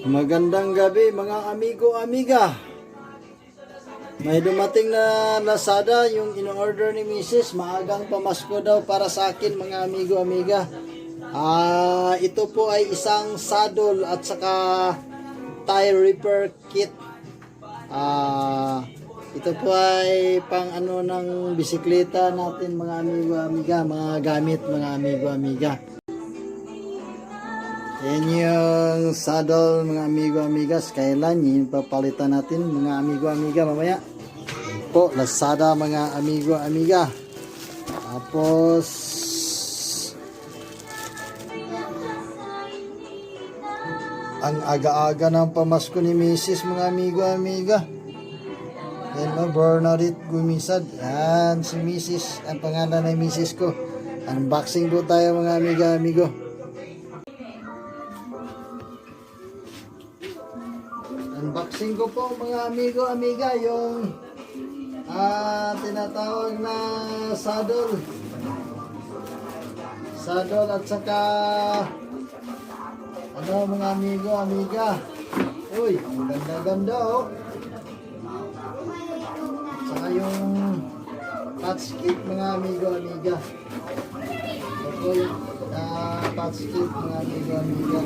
Magandang gabi mga amigo, amiga. May dumating na Lazada yung in-order ni Mrs. Maagang pamasko daw para sa akin mga amigo, amiga. Ito po ay isang saddle at saka tire repair kit. Ito po ay pang ano ng bisikleta natin mga amigo, amiga. Mga gamit mga amigo, amiga. Yan yung saddle mga amigo, amigas. Kailan yung papalitan natin mga amigo, amiga mamaya. Po, Lazada mga amigo, amiga. Tapos ang aga-aga ng pamasko ni Mrs. mga amigo, amiga. Yan o, Bernadette Gumisad. Yan si Mrs. Ang pangalan ng Mrs. ko. Unboxing po tayo mga amiga, amigo. Unboxing ko po mga amigo, amiga, yung tinatawag na saddle at saka ano mga amigo, amiga. Uy, ang ganda-ganda oh. Saka yung touch kit mga amigo, amiga. Ito yung touch kit mga amigo, amiga.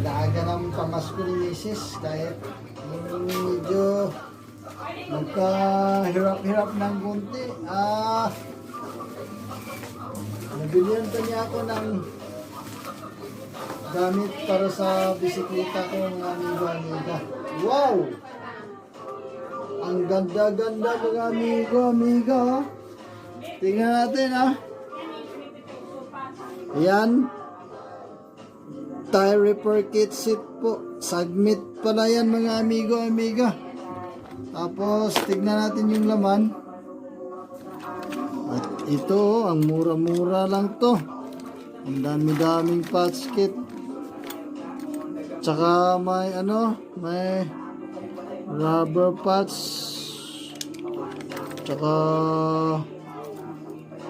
Aga-aga ng pamasko ni Mrs. kahit medyo magkahirap-hirap ng kunti. Nabilihan pa niya ako ng gamit para sa bisikleta ko mga amigo, amiga. Wow! Ang ganda-ganda mga amigo, amiga. Tingnan natin Ayan. Tire repair kit set po. Submit pala yan mga amigo, amiga. Tapos tignan natin yung laman. At ito, ang mura-mura lang to. Ang dami-daming patch kit. Tsaka may may rubber patch. Tsaka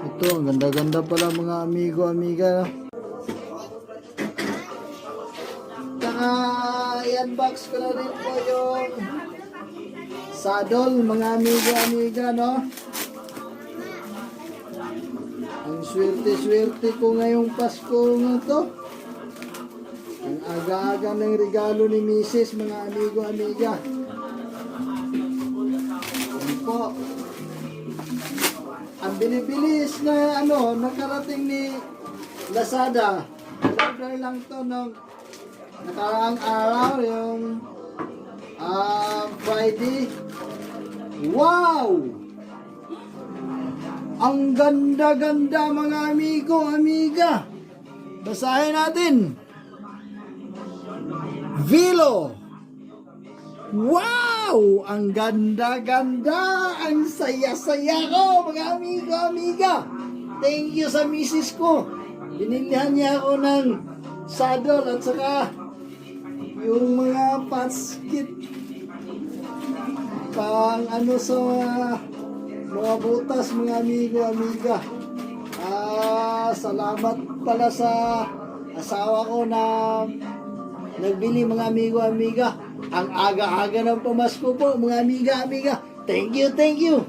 ito, ang ganda-ganda pala mga amigo, amiga. I-unbox ko na rin po yung saddle mga amigo, amiga, no? Ang swerte-swerte ko ngayong Pasko nga to. Ang aga-aga ng regalo ni Mrs. mga amigo, amiga. Yan po. Ang bilibilis na nakarating ni Lazada. Order lang to ng nakaraang araw, yung Friday. Wow! Ang ganda-ganda mga amigo, amiga. Basahin natin. Velo. Wow! Ang ganda-ganda. Ang saya-saya ko mga amigo, amiga. Thank you sa misis ko. Binilihan niya ako ng saddle at saka yung mga patch kit pang sa mga butas mga amigo, amiga. Salamat pala sa asawa ko na nagbili mga amigo, amiga. Ang aga-aga ng pamasko po mga amiga, amiga. Thank you, thank you.